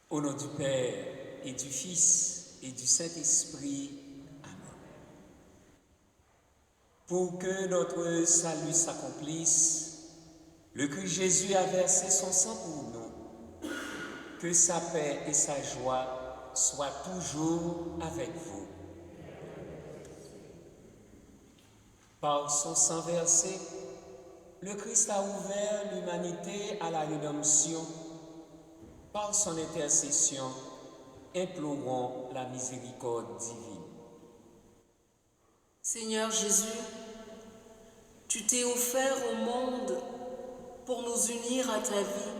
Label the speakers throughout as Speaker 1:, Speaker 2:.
Speaker 1: Au nom du Père et du Fils et du Saint-Esprit. Amen. Pour que notre salut s'accomplisse, le Christ Jésus a versé son sang pour nous. Que sa paix et sa joie soient toujours avec vous. Par son sang versé, le Christ a ouvert l'humanité à la rédemption. Par son intercession, implorons la miséricorde divine.
Speaker 2: Seigneur Jésus, tu t'es offert au monde pour nous unir à ta vie.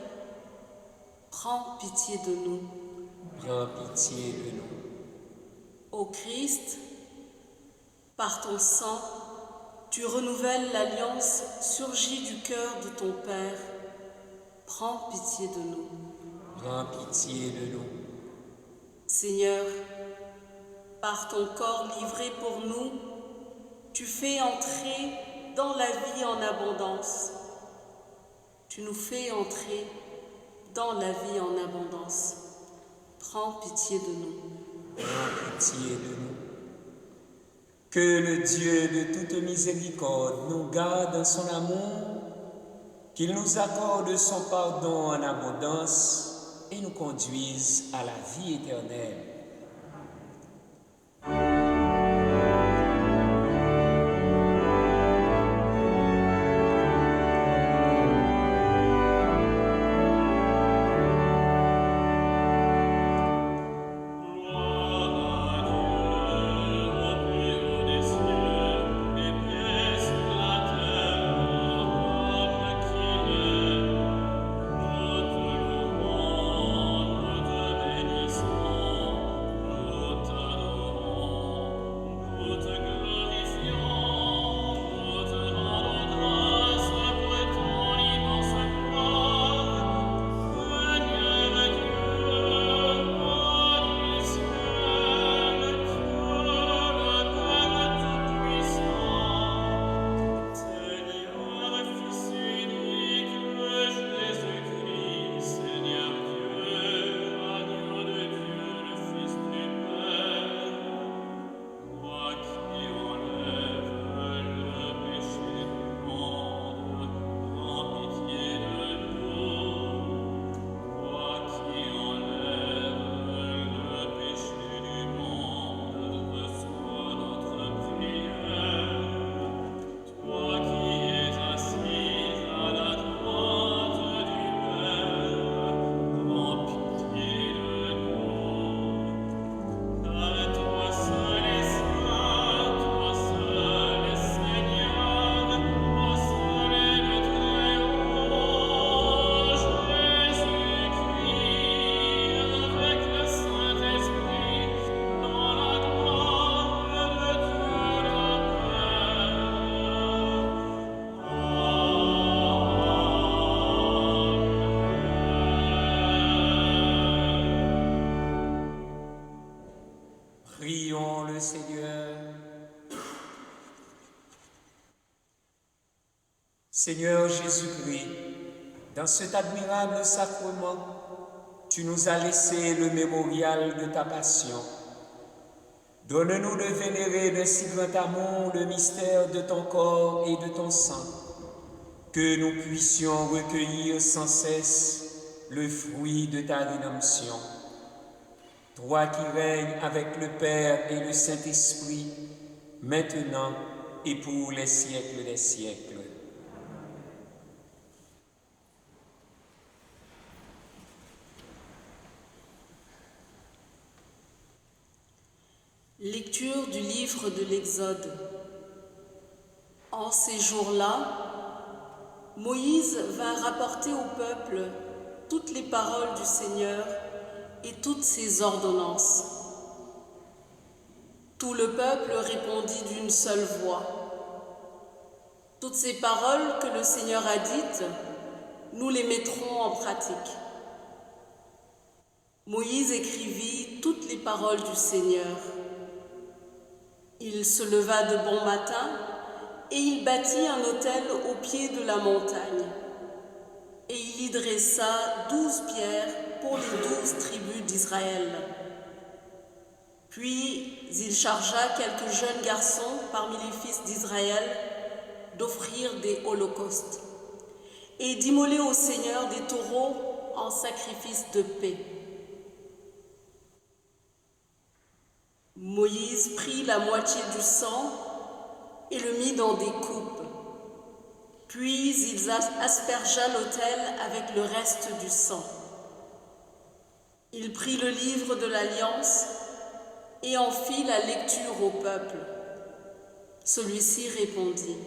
Speaker 2: Prends pitié de nous.
Speaker 1: Prends pitié de nous.
Speaker 2: Ô Christ, par ton sang, tu renouvelles l'alliance surgie du cœur de ton Père. Prends pitié de nous.
Speaker 1: Prends pitié de nous.
Speaker 2: Seigneur, par ton corps livré pour nous, tu fais entrer dans la vie en abondance. Tu nous fais entrer dans la vie en abondance. Prends pitié de nous.
Speaker 1: Prends pitié de nous. Que le Dieu de toute miséricorde nous garde dans son amour, qu'il nous accorde son pardon en abondance et nous conduise à la vie éternelle. Prions le Seigneur. Seigneur Jésus-Christ, dans cet admirable sacrement, tu nous as laissé le mémorial de ta passion. Donne-nous de vénérer d'un si grand amour le mystère de ton corps et de ton sang, que nous puissions recueillir sans cesse le fruit de ta rédemption. Toi qui règnes avec le Père et le Saint-Esprit, maintenant et pour les siècles des siècles.
Speaker 2: Lecture du livre de l'Exode. En ces jours-là, Moïse vint rapporter au peuple toutes les paroles du Seigneur et toutes ses ordonnances. Tout le peuple répondit d'une seule voix. Toutes ces paroles que le Seigneur a dites, nous les mettrons en pratique. Moïse écrivit toutes les paroles du Seigneur. Il se leva de bon matin et il bâtit un autel au pied de la montagne. Et il y dressa 12 pierres pour les 12 tribus d'Israël. Puis il chargea quelques jeunes garçons parmi les fils d'Israël d'offrir des holocaustes et d'immoler au Seigneur des taureaux en sacrifice de paix. Moïse prit la moitié du sang et le mit dans des coupes. Puis il aspergea l'autel avec le reste du sang. Il prit le livre de l'Alliance et en fit la lecture au peuple. Celui-ci répondit: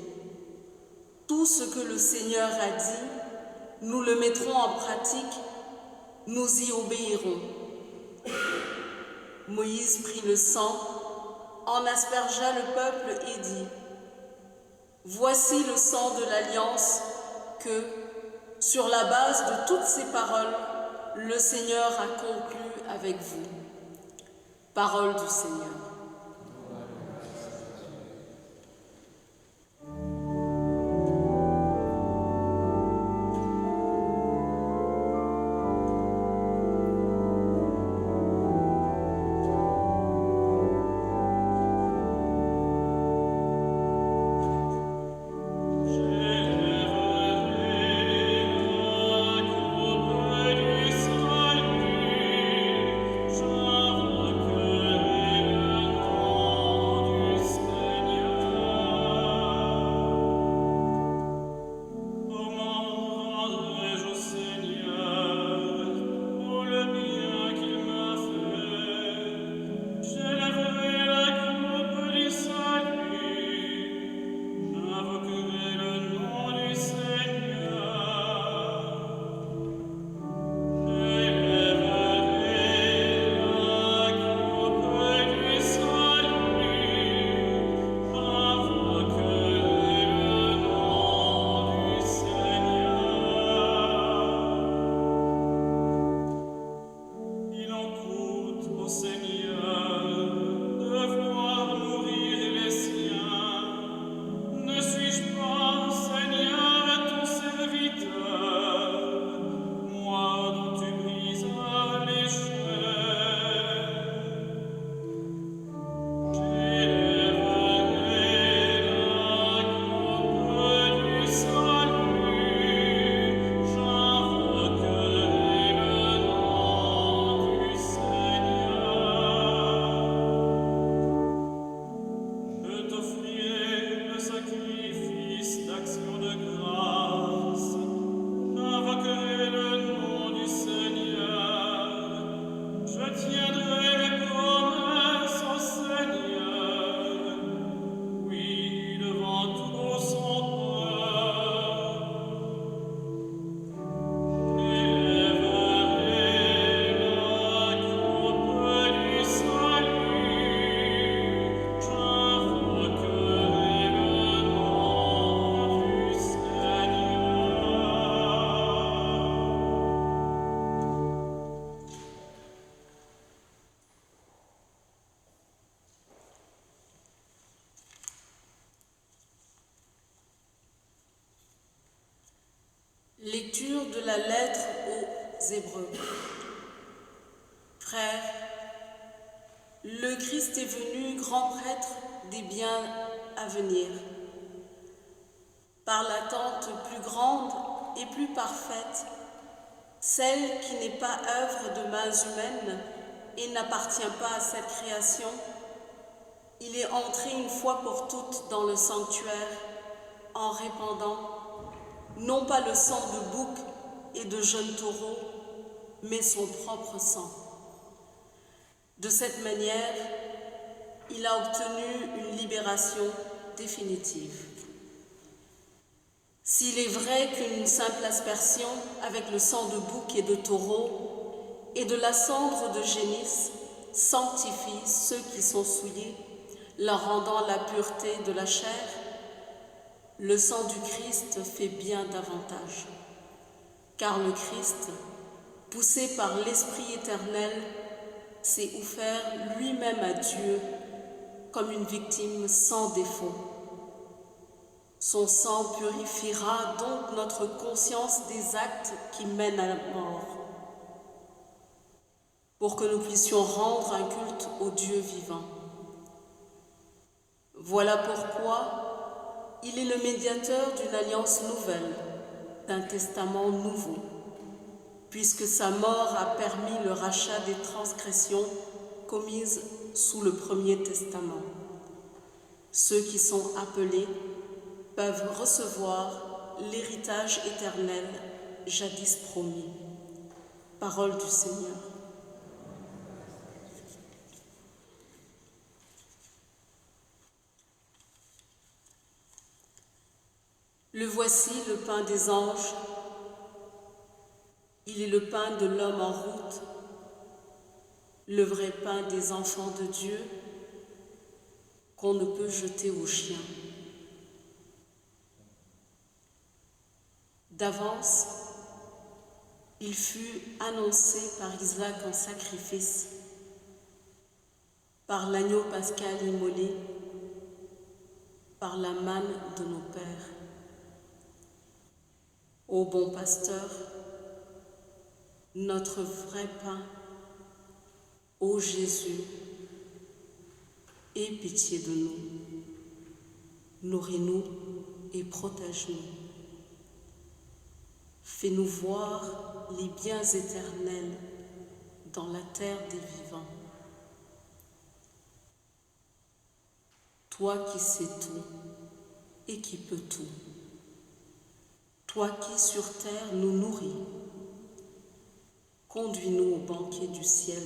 Speaker 2: tout ce que le Seigneur a dit, nous le mettrons en pratique, nous y obéirons. Moïse prit le sang, en aspergea le peuple et dit: voici le sang de l'Alliance que, sur la base de toutes ces paroles, le Seigneur a conclu avec vous. Parole du Seigneur. Lecture de la lettre aux Hébreux. Frères, le Christ est venu grand prêtre des biens à venir. Par l'attente plus grande et plus parfaite, celle qui n'est pas œuvre de mains humaines et n'appartient pas à cette création, il est entré une fois pour toutes dans le sanctuaire en répandant non pas le sang de bouc et de jeunes taureaux, mais son propre sang. De cette manière, il a obtenu une libération définitive. S'il est vrai qu'une simple aspersion avec le sang de bouc et de taureau et de la cendre de génisse sanctifie ceux qui sont souillés, leur rendant la pureté de la chair, le sang du Christ fait bien davantage, car le Christ, poussé par l'Esprit éternel, s'est offert lui-même à Dieu comme une victime sans défaut. Son sang purifiera donc notre conscience des actes qui mènent à la mort. pour que nous puissions rendre un culte au Dieu vivant. Voilà pourquoi il est le médiateur d'une alliance nouvelle, d'un testament nouveau, puisque sa mort a permis le rachat des transgressions commises sous le premier testament. Ceux qui sont appelés peuvent recevoir l'héritage éternel jadis promis. Parole du Seigneur. Le voici, le pain des anges. Il est le pain de l'homme en route, le vrai pain des enfants de Dieu qu'on ne peut jeter aux chiens. D'avance, il fut annoncé par Isaac en sacrifice, par l'agneau pascal immolé, par la manne de nos pères. Ô bon pasteur, notre vrai pain, ô Jésus, aie pitié de nous, nourris-nous et protège-nous. Fais-nous voir les biens éternels dans la terre des vivants. Toi qui sais tout et qui peux tout, toi qui sur terre nous nourris, conduis-nous au banquet du ciel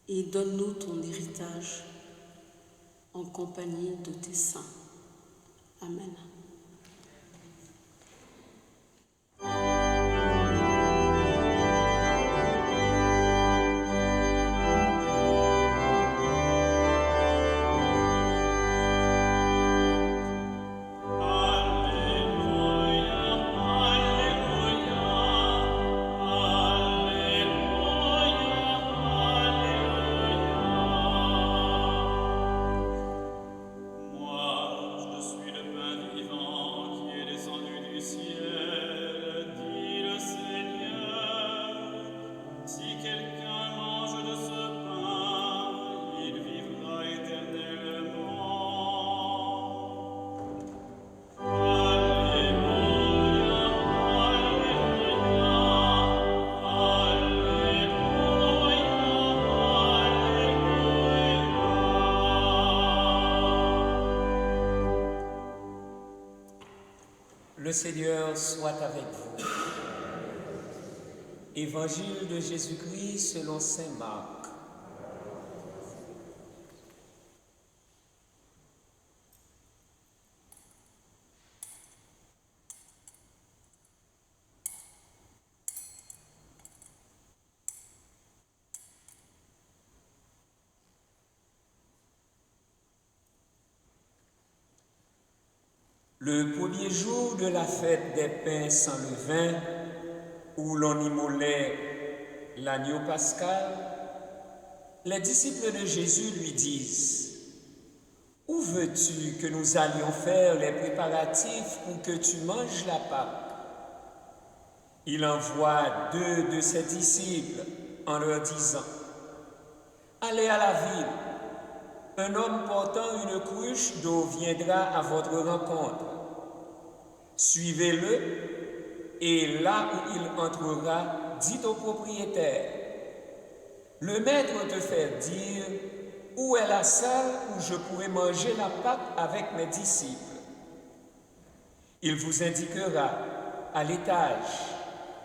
Speaker 2: et donne-nous ton héritage en compagnie de tes saints. Amen.
Speaker 1: Le Seigneur soit avec vous. Évangile de Jésus-Christ selon saint Marc. Le premier jour de la fête des pains sans levain, où l'on immolait l'agneau pascal, les disciples de Jésus lui disent: « Où veux-tu que nous allions faire les préparatifs pour que tu manges la Pâque ?» Il envoie 2 de ses disciples en leur disant: « Allez à la ville. Un homme portant une cruche d'eau viendra à votre rencontre. Suivez-le, et là où il entrera, dites au propriétaire: le maître te fait dire où est la salle où je pourrai manger la Pâque avec mes disciples. Il vous indiquera à l'étage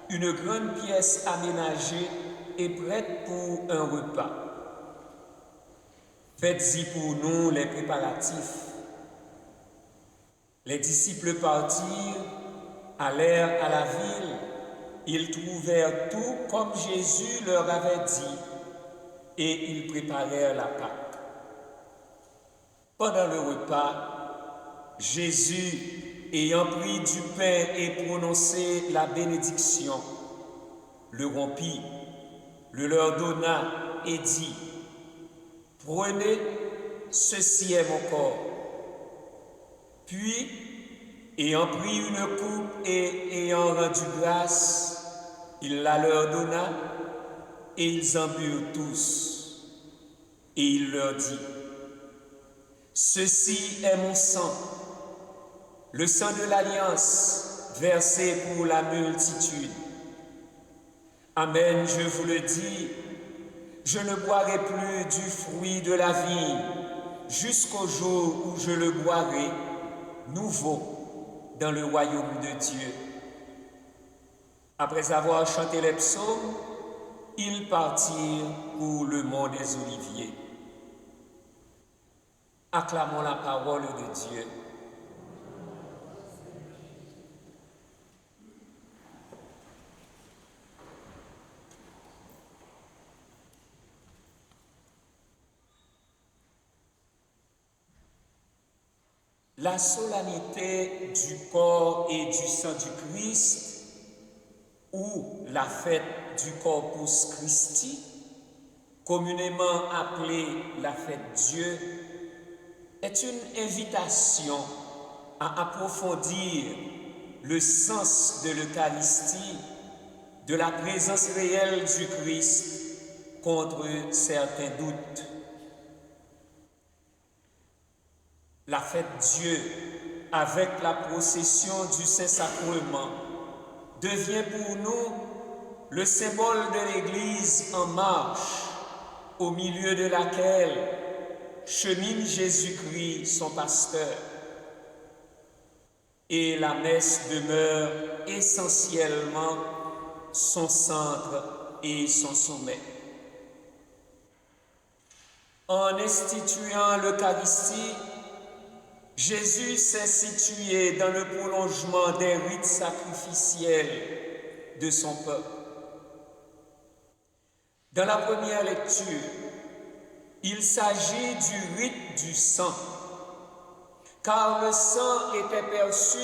Speaker 1: une grande pièce aménagée et prête pour un repas. Faites-y pour nous les préparatifs. » Les disciples partirent, allèrent à la ville. Ils trouvèrent tout comme Jésus leur avait dit, et ils préparèrent la Pâque. Pendant le repas, Jésus, ayant pris du pain et prononcé la bénédiction, le rompit, le leur donna et dit: « Prenez, ceci est mon corps. » Puis, ayant pris une coupe et ayant rendu grâce, il la leur donna, et ils en burent tous. Et il leur dit, « Ceci est mon sang, le sang de l'alliance versé pour la multitude. Amen, je vous le dis, je ne boirai plus du fruit de la vigne jusqu'au jour où je le boirai nouveau dans le royaume de Dieu. » Après avoir chanté les psaumes, ils partirent pour le mont des Oliviers. Acclamons la parole de Dieu. La solennité du corps et du sang du Christ, ou la fête du Corpus Christi, communément appelée la fête Dieu, est une invitation à approfondir le sens de l'Eucharistie, de la présence réelle du Christ contre certains doutes. La fête Dieu, avec la procession du Saint-Sacrement, devient pour nous le symbole de l'Église en marche, au milieu de laquelle chemine Jésus-Christ, son pasteur. Et la messe demeure essentiellement son centre et son sommet. En instituant l'Eucharistie, Jésus s'est situé dans le prolongement des rites sacrificiels de son peuple. Dans la première lecture, il s'agit du rite du sang, car le sang était perçu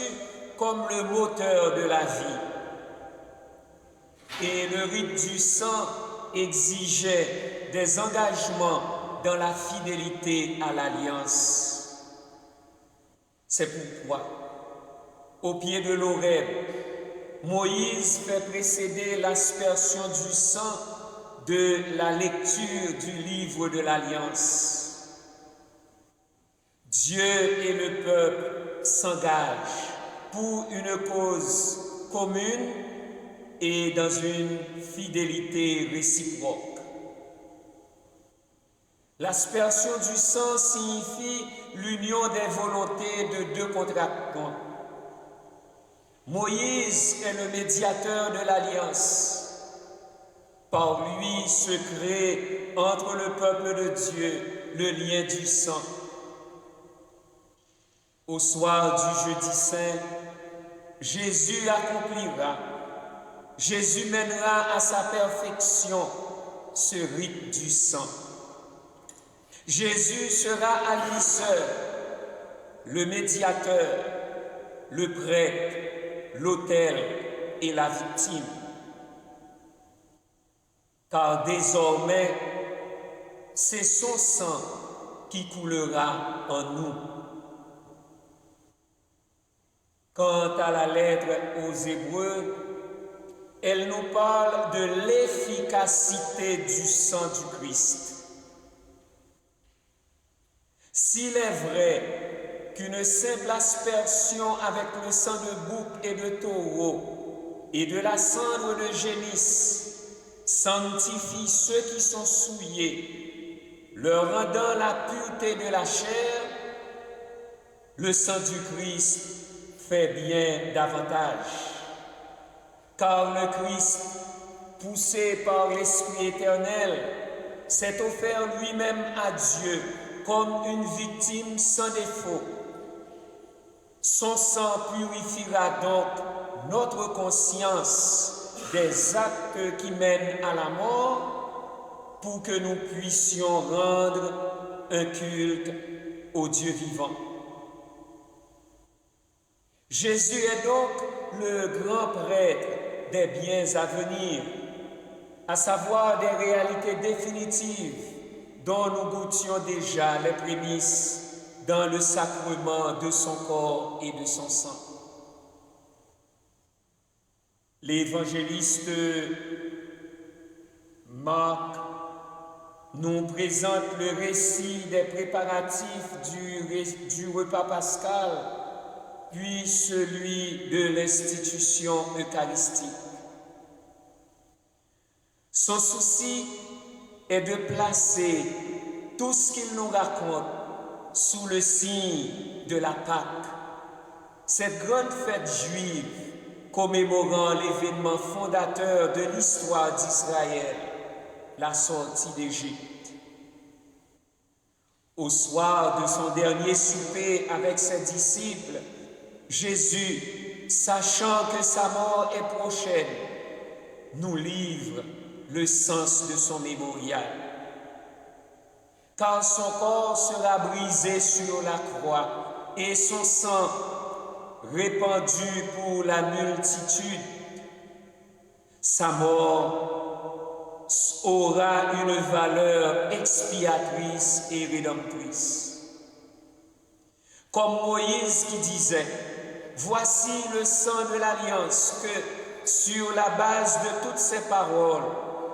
Speaker 1: comme le moteur de la vie. Et le rite du sang exigeait des engagements dans la fidélité à l'alliance. C'est pourquoi, au pied de l'Horeb, Moïse fait précéder l'aspersion du sang de la lecture du livre de l'Alliance. Dieu et le peuple s'engagent pour une cause commune et dans une fidélité réciproque. L'aspersion du sang signifie l'union des volontés de deux contractants. Moïse est le médiateur de l'alliance. Par lui se crée entre le peuple de Dieu le lien du sang. Au soir du jeudi saint, Jésus accomplira, Jésus mènera à sa perfection ce rite du sang. Jésus sera à lui seul le médiateur, le prêtre, l'autel et la victime. Car désormais, c'est son sang qui coulera en nous. Quant à la lettre aux Hébreux, elle nous parle de l'efficacité du sang du Christ. S'il est vrai qu'une simple aspersion avec le sang de bouc et de taureau et de la cendre de génisse sanctifie ceux qui sont souillés, leur rendant la pureté de la chair, le sang du Christ fait bien davantage. Car le Christ, poussé par l'Esprit éternel, s'est offert lui-même à Dieu comme une victime sans défaut. Son sang purifiera donc notre conscience des actes qui mènent à la mort pour que nous puissions rendre un culte au Dieu vivant. Jésus est donc le grand prêtre des biens à venir, à savoir des réalités définitives dont nous goûtions déjà les prémices dans le sacrement de son corps et de son sang. L'évangéliste Marc nous présente le récit des préparatifs du repas pascal, puis celui de l'institution eucharistique. Son souci est de placer tout ce qu'il nous raconte sous le signe de la Pâque, cette grande fête juive commémorant l'événement fondateur de l'histoire d'Israël, la sortie d'Égypte. Au soir de son dernier souper avec ses disciples, Jésus, sachant que sa mort est prochaine, nous livre le sens de son mémorial. Car son corps sera brisé sur la croix et son sang répandu pour la multitude. Sa mort aura une valeur expiatrice et rédemptrice. Comme Moïse qui disait, « Voici le sang de l'alliance que, sur la base de toutes ces paroles,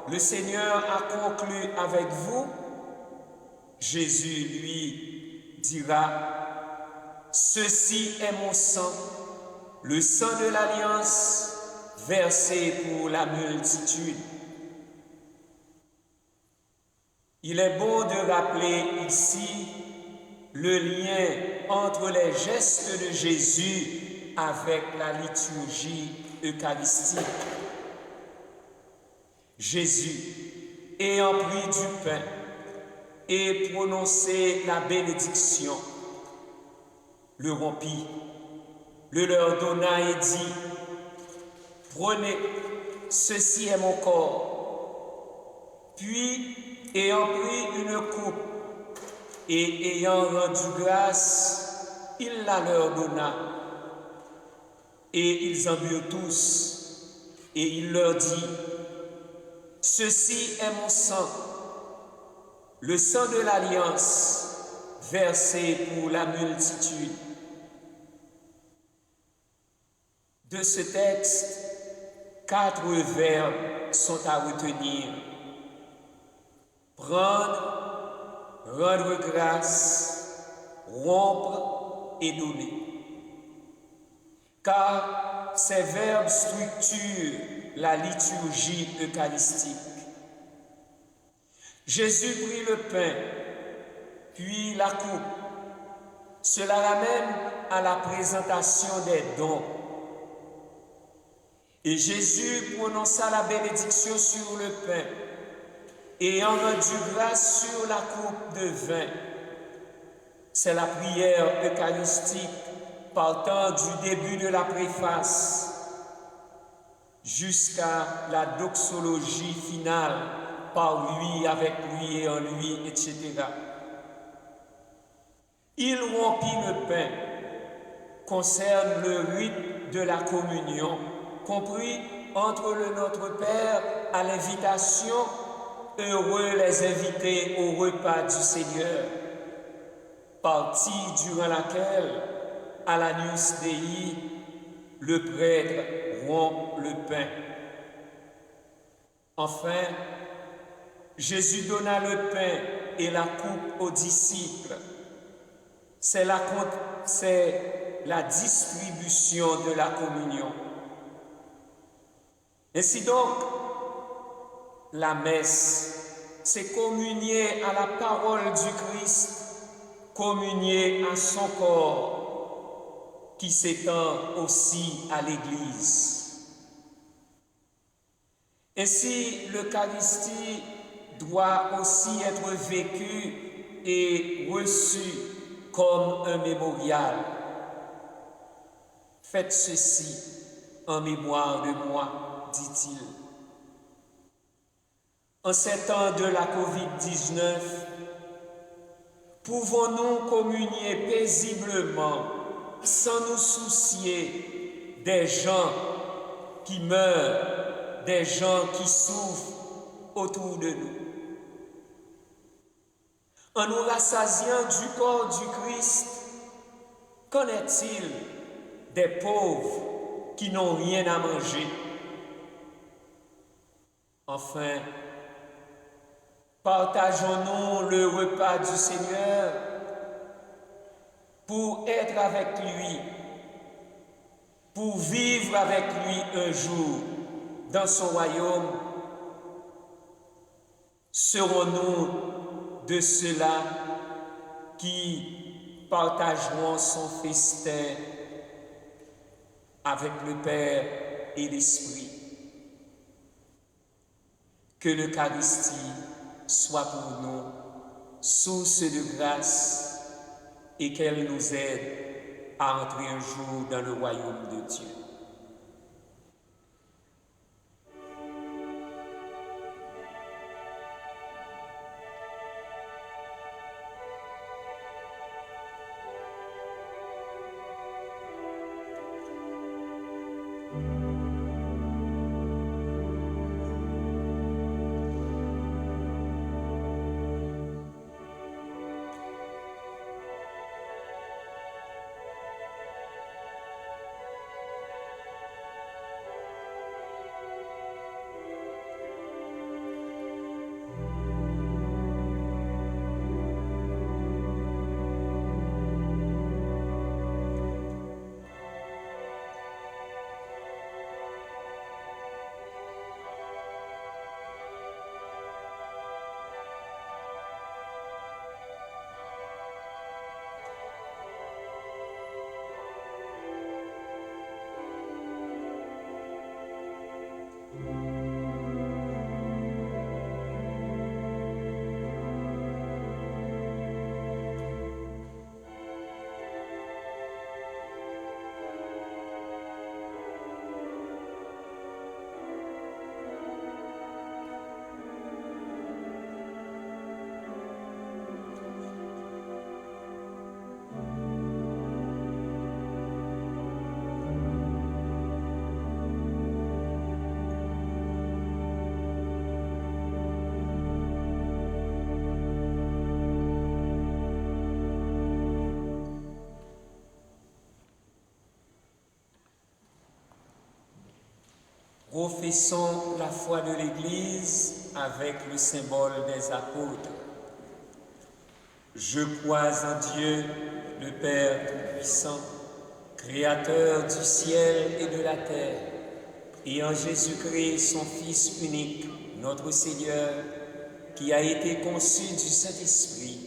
Speaker 1: le Seigneur a conclu avec vous. » Jésus lui dira, « Ceci est mon sang, le sang de l'alliance versé pour la multitude. » Il est bon de rappeler ici le lien entre les gestes de Jésus avec la liturgie eucharistique. Jésus, ayant pris du pain et prononcé la bénédiction, le rompit, le leur donna et dit, « Prenez, ceci est mon corps. » Puis, ayant pris une coupe et ayant rendu grâce, il la leur donna. Et ils en burent tous, et il leur dit, « Ceci est mon sang, le sang de l'alliance, versé pour la multitude. » De ce texte, 4 verbes sont à retenir. Prendre, rendre grâce, rompre et donner. Car ces verbes structurent la liturgie eucharistique. Jésus prit le pain, puis la coupe. Cela ramène à la présentation des dons. Et Jésus prononça la bénédiction sur le pain, ayant rendu grâce sur la coupe de vin. C'est la prière eucharistique partant du début de la préface jusqu'à la doxologie finale, par lui, avec lui et en lui, etc. Il rompit le pain, concerne le rite de la communion, compris entre le Notre Père à l'invitation, heureux les invités au repas du Seigneur, partie durant laquelle, à l'Agnus Dei, le prêtre rompt le pain. Enfin, Jésus donna le pain et la coupe aux disciples. C'est la distribution de la communion. Ainsi donc, la messe, c'est communier à la parole du Christ, communier à son corps, qui s'étend aussi à l'Église. Ainsi, l'Eucharistie doit aussi être vécue et reçue comme un mémorial. Faites ceci en mémoire de moi, dit-il. En ces temps de la Covid-19, pouvons-nous communier paisiblement sans nous soucier des gens qui meurent, des gens qui souffrent autour de nous? En nous rassasiant du corps du Christ, qu'en est-il des pauvres qui n'ont rien à manger? Enfin, Partageons-nous le repas du Seigneur pour être avec lui, pour vivre avec lui un jour dans son royaume. Serons-nous de ceux-là qui partageront son festin avec le Père et l'Esprit? Que l'Eucharistie soit pour nous source de grâce et qu'elle nous aide à entrer un jour dans le royaume de Dieu. Professons la foi de l'Église avec le symbole des apôtres. Je crois en Dieu, le Père Tout-Puissant, Créateur du ciel et de la terre, et en Jésus-Christ, son Fils unique, notre Seigneur, qui a été conçu du Saint-Esprit,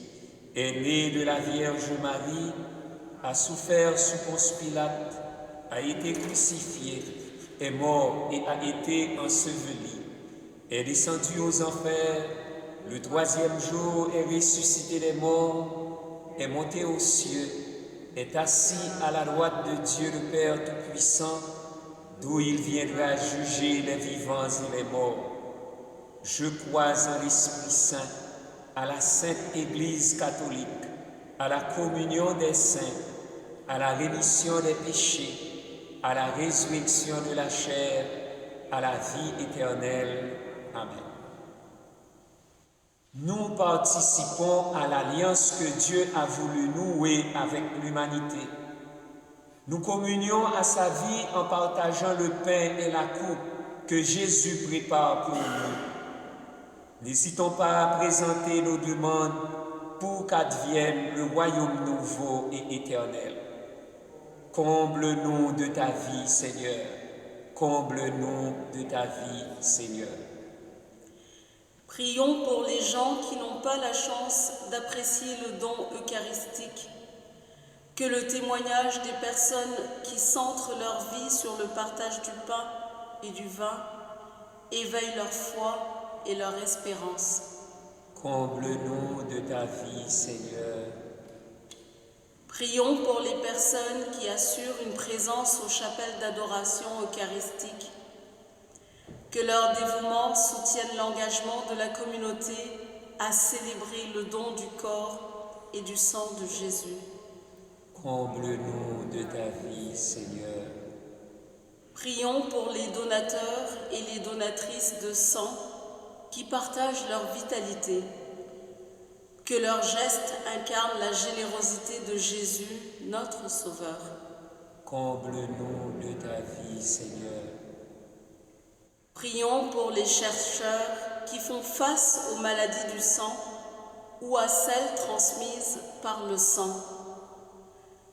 Speaker 1: est né de la Vierge Marie, a souffert sous Ponce Pilate, a été crucifié, est mort et a été enseveli, est descendu aux enfers, le troisième jour est ressuscité des morts, est monté aux cieux, est assis à la droite de Dieu le Père Tout-Puissant, d'où il viendra juger les vivants et les morts. Je crois en l'Esprit Saint, à la Sainte Église catholique, à la communion des saints, à la rémission des péchés, à la résurrection de la chair, à la vie éternelle. Amen. Nous participons à l'alliance que Dieu a voulu nouer avec l'humanité. Nous communions à sa vie en partageant le pain et la coupe que Jésus prépare pour nous. N'hésitons pas à présenter nos demandes pour qu'advienne le royaume nouveau et éternel. Comble-nous de ta vie, Seigneur. Comble-nous de ta vie, Seigneur.
Speaker 2: Prions pour les gens qui n'ont pas la chance d'apprécier le don eucharistique. Que le témoignage des personnes qui centrent leur vie sur le partage du pain et du vin éveille leur foi et leur espérance.
Speaker 1: Comble-nous de ta vie, Seigneur.
Speaker 2: Prions pour les personnes qui assurent une présence aux chapelles d'adoration eucharistique. Que leur dévouement soutienne l'engagement de la communauté à célébrer le don du corps et du sang de Jésus.
Speaker 1: Comble-nous de ta vie, Seigneur.
Speaker 2: Prions pour les donateurs et les donatrices de sang qui partagent leur vitalité. Que leurs gestes incarnent la générosité de Jésus, notre Sauveur.
Speaker 1: Comble-nous de ta vie, Seigneur.
Speaker 2: Prions pour les chercheurs qui font face aux maladies du sang ou à celles transmises par le sang.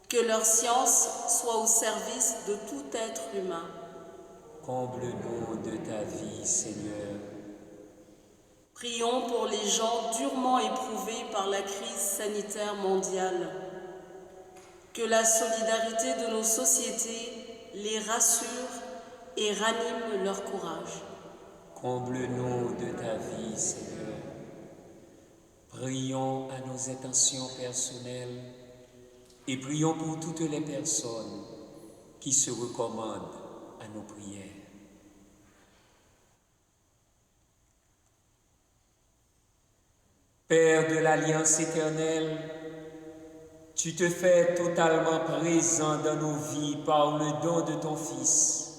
Speaker 2: Que leur science soit au service de tout être humain.
Speaker 1: Comble-nous de ta vie, Seigneur.
Speaker 2: Prions pour les gens durement éprouvés par la crise sanitaire mondiale. Que la solidarité de nos sociétés les rassure et ranime leur courage.
Speaker 1: Comble-nous de ta vie, Seigneur. Prions à nos intentions personnelles et prions pour toutes les personnes qui se recommandent à nos prières. Père de l'Alliance éternelle, tu te fais totalement présent dans nos vies par le don de ton Fils.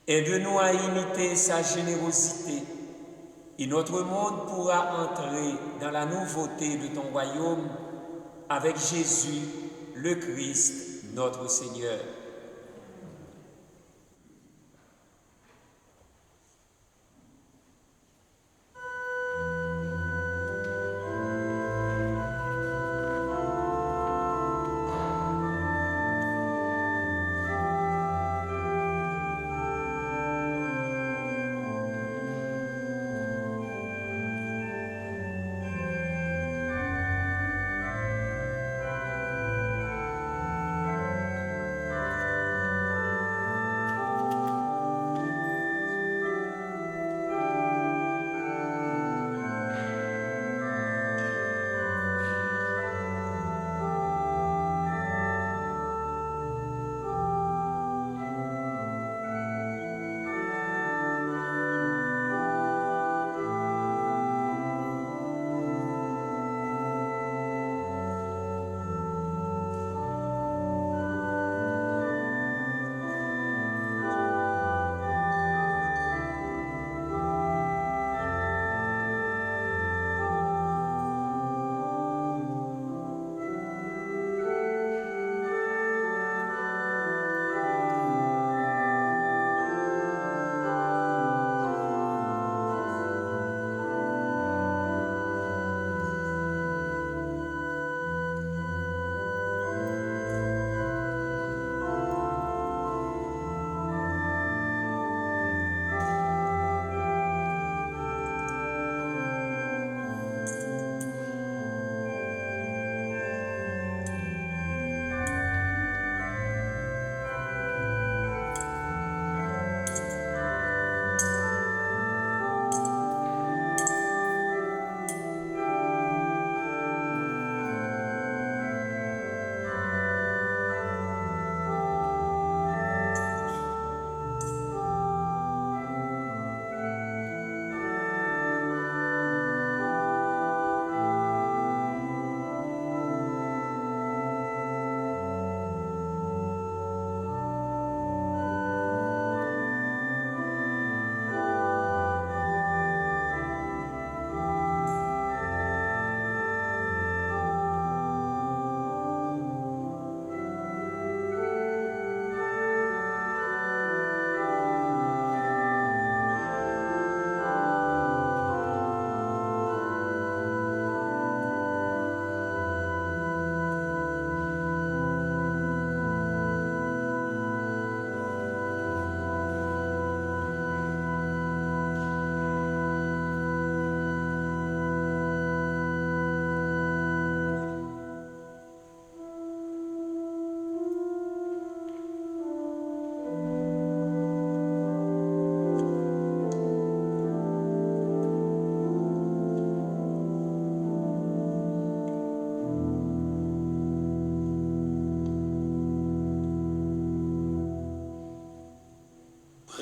Speaker 1: Aide-nous à imiter sa générosité et notre monde pourra entrer dans la nouveauté de ton royaume avec Jésus, le Christ, notre Seigneur.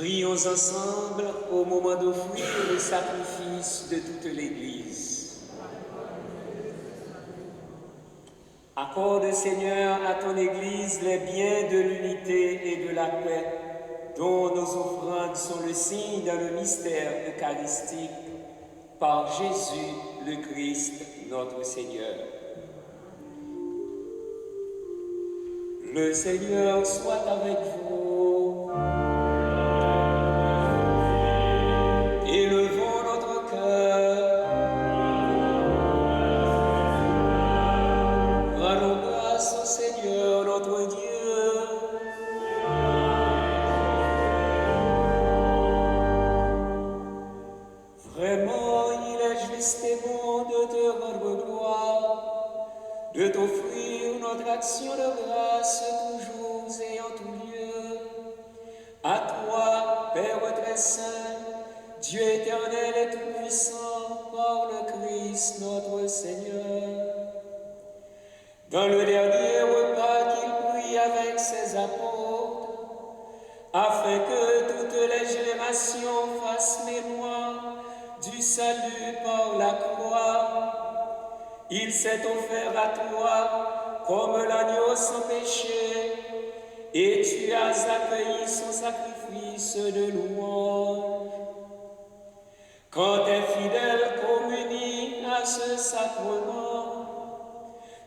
Speaker 1: Prions ensemble au moment d'offrir le sacrifice de toute l'Église. Accorde, Seigneur, à ton Église les biens de l'unité et de la paix, dont nos offrandes sont le signe dans le mystère eucharistique, par Jésus le Christ, notre Seigneur. Le Seigneur soit avec vous. Élevons notre juste et bon de te rendre gloire, de t'offrir notre action de grâce toujours et en tout lieu. À toi, Père très saint, Dieu éternel et tout-puissant, par le Christ notre Seigneur. Dans le dernier repas qu'il prit avec ses apôtres, afin que toutes les générations fassent mémoire du salut par la croix, il s'est offert à toi comme l'agneau sans péché, et tu as accueilli son sacrifice de louange. Quand tes fidèles communient à ce sacrement,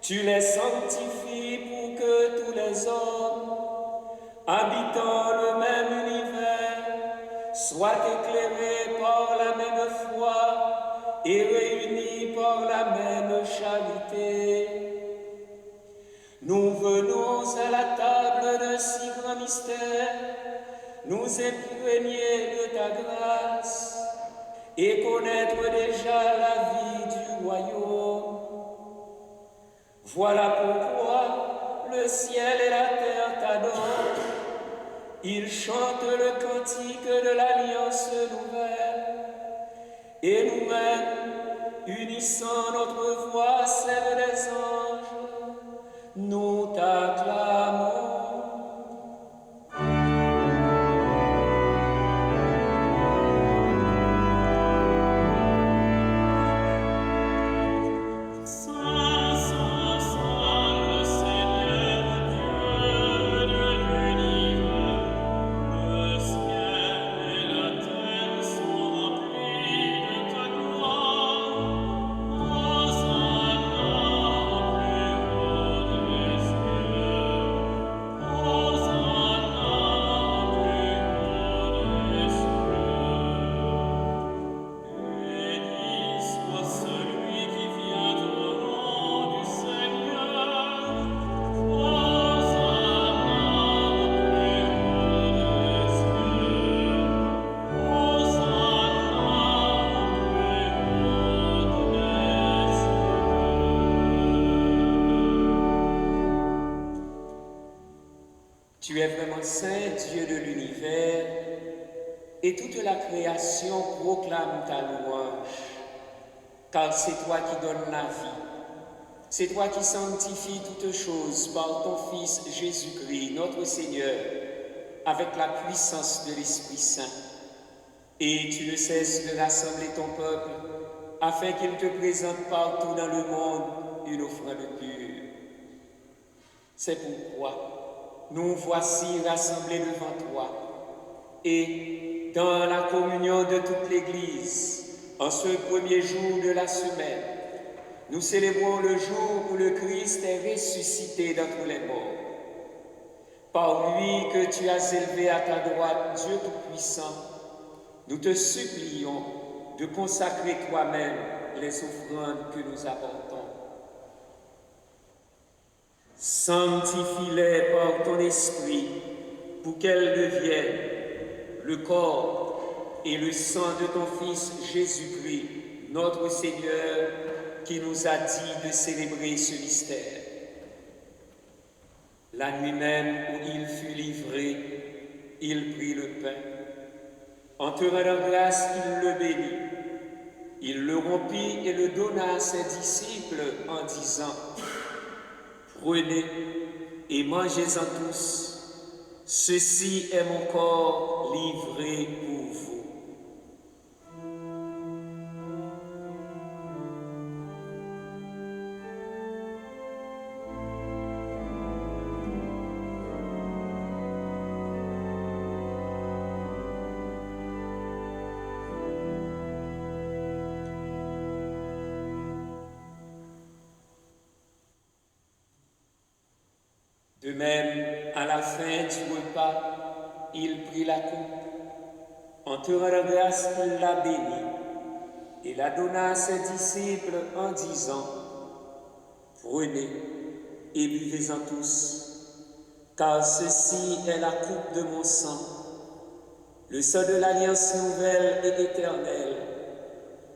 Speaker 1: tu les sanctifies pour que tous les hommes, habitant le même univers, soient éclairés par la même foi et réunis par la même charité. Nous venons à la table d'un si grand mystère, nous imprégner de ta grâce et connaître déjà la vie du royaume. Voilà pourquoi le ciel et la terre t'adorent. Ils chantent le cantique de l'alliance nouvelle. Et nous-mêmes, unissant notre voix à celle des anges, nous t'acclamons. Tu es vraiment saint, Dieu de l'univers, et toute la création proclame ta louange, car c'est toi qui donnes la vie. C'est toi qui sanctifies toutes choses par ton Fils Jésus-Christ, notre Seigneur, avec la puissance de l'Esprit Saint. Et tu ne cesses de rassembler ton peuple, afin qu'il te présente partout dans le monde une offrande pure. C'est pourquoi nous voici rassemblés devant toi, et dans la communion de toute l'Église, en ce premier jour de la semaine, nous célébrons le jour où le Christ est ressuscité d'entre les morts. Par lui que tu as élevé à ta droite, Dieu Tout-Puissant, nous te supplions de consacrer toi-même les offrandes que nous apportons. Sanctifie-les par ton esprit pour qu'elles deviennent le corps et le sang de ton Fils Jésus-Christ, notre Seigneur, qui nous a dit de célébrer ce mystère. La nuit même où il fut livré, il prit le pain. En te rendant grâce, il le bénit. Il le rompit et le donna à ses disciples en disant: prenez et mangez-en tous, ceci est mon corps livré pour vous. De même, à la fin du repas, il prit la coupe. En te rendant grâce, il la bénit et la donna à ses disciples en disant: prenez et buvez-en tous, car ceci est la coupe de mon sang, le sang de l'alliance nouvelle et éternelle,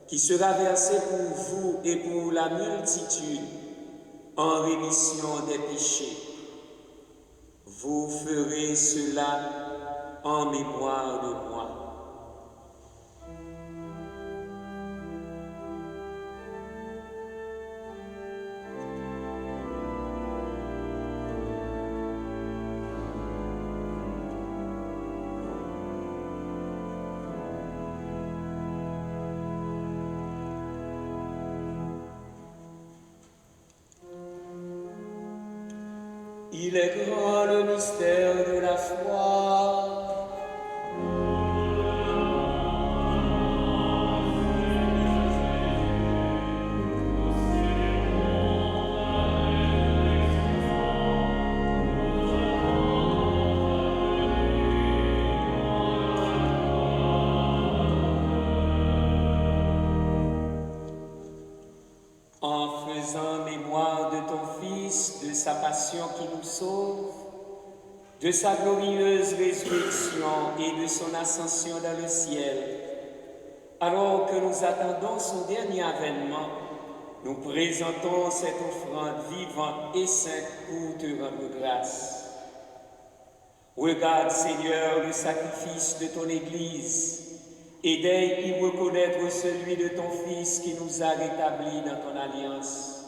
Speaker 1: qui sera versé pour vous et pour la multitude en rémission des péchés. Vous ferez cela en mémoire de moi. Il est grand le mystère de la foi. En faisant mémoire de ton Fils, de sa passion qui nous sauve, de sa glorieuse résurrection et de son ascension dans le ciel, alors que nous attendons son dernier avènement, nous présentons cette offrande vivante et sainte pour te rendre grâce. Regarde, Seigneur, le sacrifice de ton Église, et daigne y reconnaître celui de ton Fils qui nous a rétablis dans ton alliance.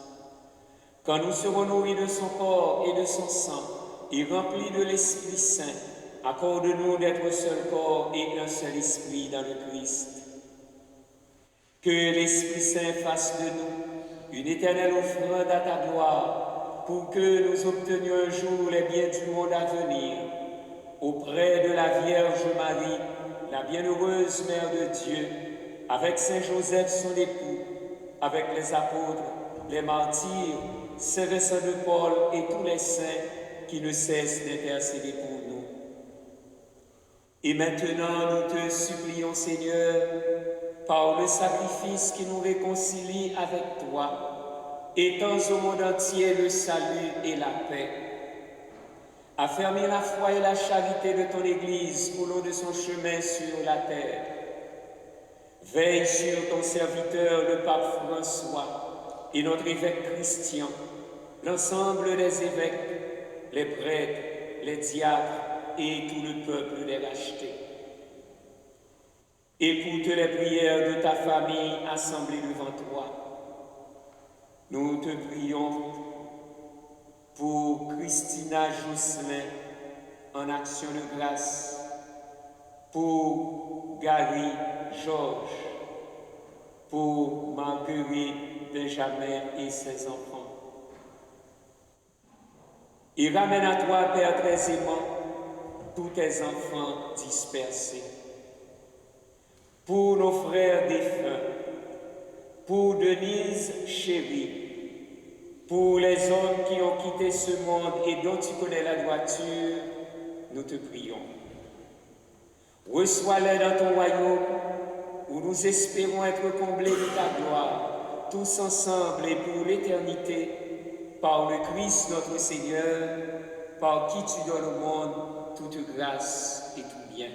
Speaker 1: Quand nous serons nourris de son corps et de son sang, et remplis de l'Esprit Saint, accorde-nous d'être un seul corps et un seul esprit dans le Christ. Que l'Esprit Saint fasse de nous une éternelle offrande à ta gloire, pour que nous obtenions un jour les biens du monde à venir, auprès de la Vierge Marie, la bienheureuse Mère de Dieu, avec Saint Joseph son époux, avec les apôtres, les martyrs, Saint Vincent de Paul et tous les saints qui ne cessent d'intercéder pour nous. Et maintenant, nous te supplions, Seigneur, par le sacrifice qui nous réconcilie avec toi, étends au monde entier le salut et la paix. Affermis la foi et la charité de ton Église au long de son chemin sur la terre. Veille sur ton serviteur, le pape François, et notre évêque Christian, l'ensemble des évêques, les prêtres, les diacres et tout le peuple des rachetés. Écoute les prières de ta famille assemblée devant toi. Nous te prions pour Christina Jousselin en action de grâce, pour Gary Georges, pour Marguerite Benjamin et ses enfants. Et ramène à toi, Père très aimant, tous tes enfants dispersés. Pour nos frères défunts, pour Denise chérie, pour les hommes qui ont quitté ce monde et dont tu connais la droiture, nous te prions. Reçois-les dans ton royaume, où nous espérons être comblés de ta gloire, tous ensemble et pour l'éternité, par le Christ notre Seigneur, par qui tu donnes au monde toute grâce et tout bien.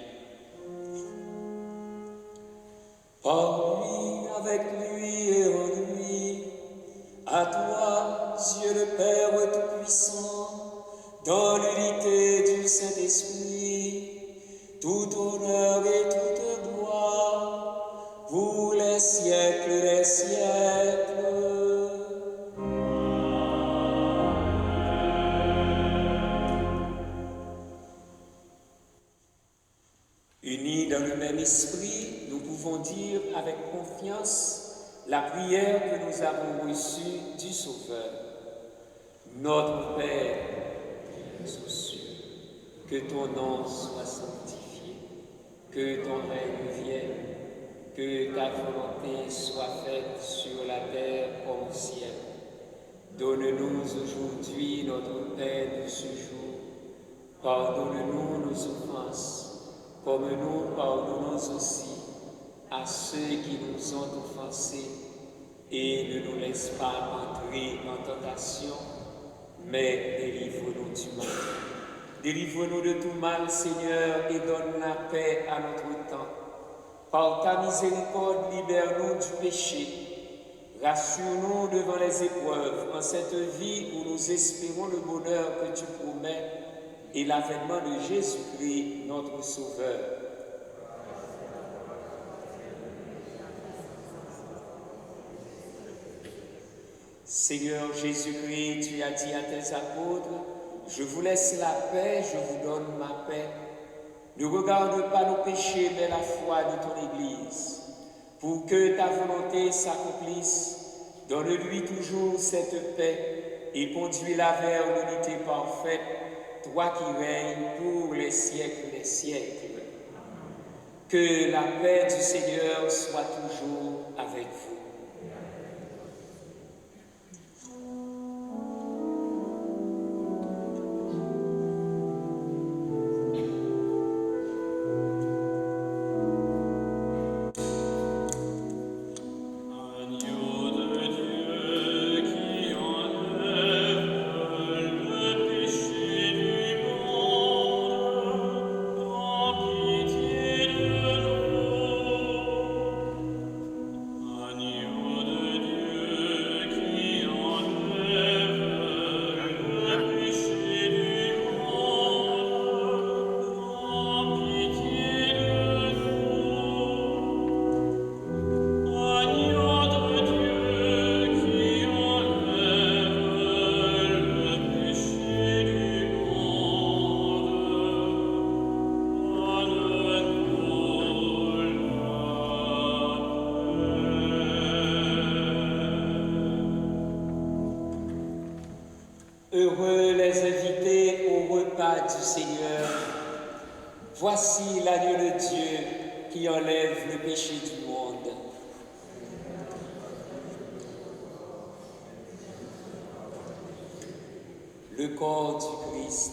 Speaker 1: Par lui, avec lui et en lui, à toi, Dieu le Père Tout-Puissant, dans l'unité du Saint-Esprit, tout honneur et toute gloire, pour les siècles des siècles. Unis dans le même esprit, nous pouvons dire avec confiance la prière que nous avons reçue du Sauveur. Notre Père, qui es aux cieux, que ton nom soit sanctifié, que ton règne vienne, que ta volonté soit faite sur la terre comme au ciel. Donne-nous aujourd'hui notre pain de ce jour. Pardonne-nous nos offenses, comme nous pardonnons aussi à ceux qui nous ont offensés, et ne nous laisse pas entrer en tentation, mais délivre-nous du mal. Délivre-nous de tout mal, Seigneur, et donne la paix à notre temps, Par ta miséricorde, libère-nous du péché. Rassure-nous devant les épreuves en cette vie où nous espérons le bonheur que tu promets et l'avènement de Jésus-Christ, notre Sauveur. Seigneur Jésus-Christ, tu as dit à tes apôtres, je vous laisse la paix, je vous donne ma paix. Ne regarde pas nos péchés, mais la foi de ton Église. Pour que ta volonté s'accomplisse, donne-lui toujours cette paix et conduis-la vers l'unité parfaite, toi qui règnes pour les siècles des siècles. Que la paix du Seigneur soit toujours avec vous. Heureux les invités au repas du Seigneur. Voici l'agneau de Dieu qui enlève le péché du monde. Le corps du Christ.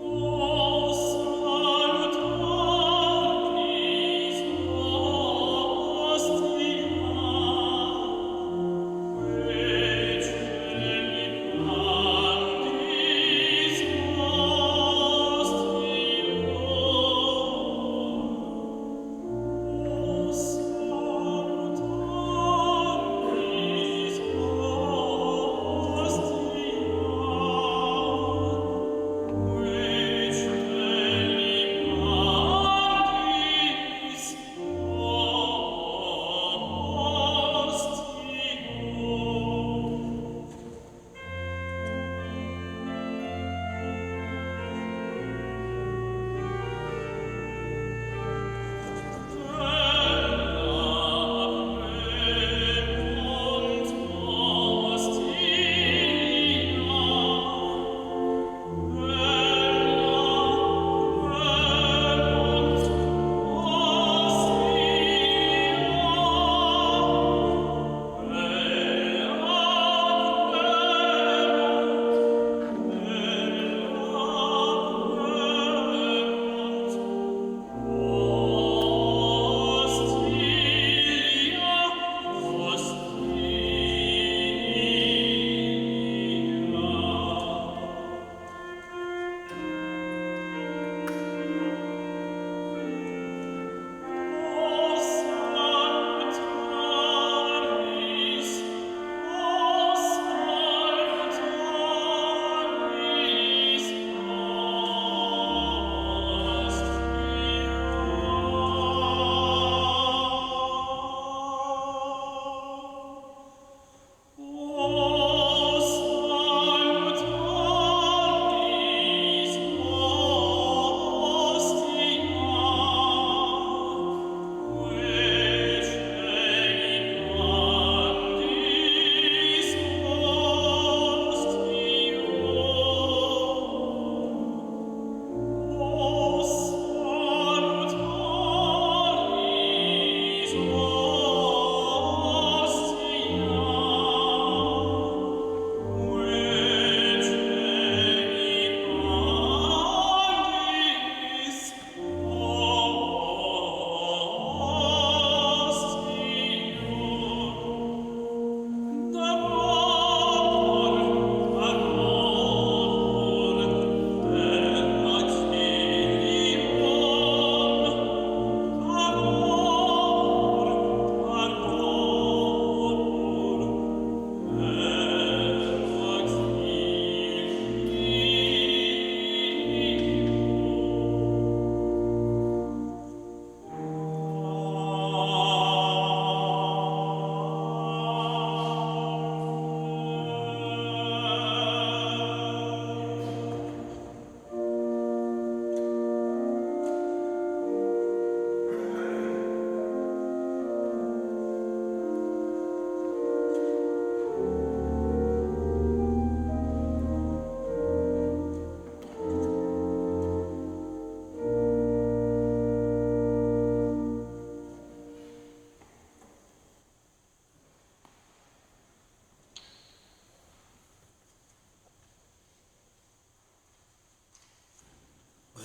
Speaker 3: Oh, salutamus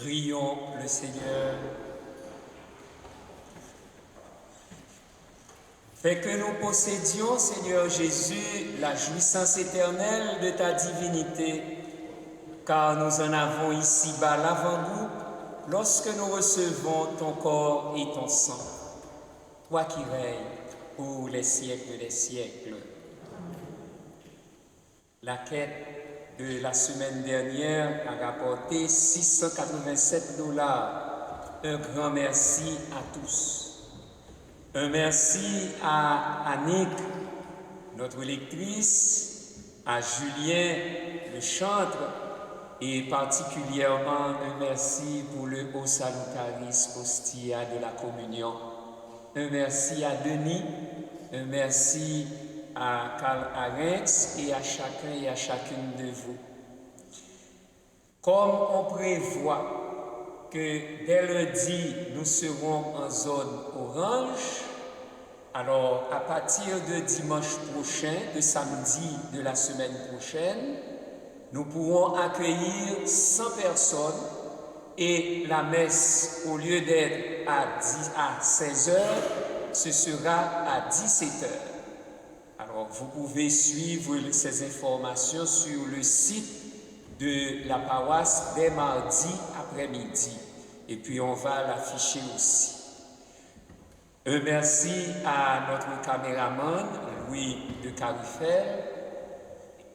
Speaker 1: Prions le Seigneur. Fais que nous possédions, Seigneur Jésus, la jouissance éternelle de ta divinité, car nous en avons ici-bas l'avant-goût lorsque nous recevons ton corps et ton sang. Toi qui règnes pour les siècles des siècles. La quête de la semaine dernière a rapporté $687. Un grand merci à tous. Un merci à Annick, notre lectrice, à Julien, le chantre, et particulièrement un merci pour le Haut Salutaris Hostia de la Communion. Un merci à Denis, un merci à Karl Arenz et à chacun et à chacune de vous. Comme on prévoit que dès lundi, nous serons en zone orange, alors à partir de dimanche prochain, de samedi de la semaine prochaine, nous pourrons accueillir 100 personnes et la messe, au lieu d'être à 16 heures, ce sera à 17 heures. Alors, vous pouvez suivre ces informations sur le site de la paroisse dès mardi après-midi. Et puis, on va l'afficher aussi. Un merci à notre caméraman, Louis de Carifel,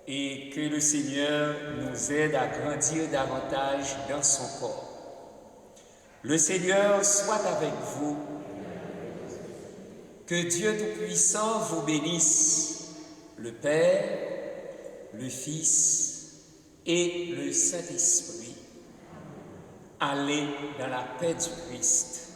Speaker 1: et que le Seigneur nous aide à grandir davantage dans son corps. Le Seigneur soit avec vous. Que Dieu Tout-Puissant vous bénisse, le Père, le Fils et le Saint-Esprit. Allez dans la paix du Christ.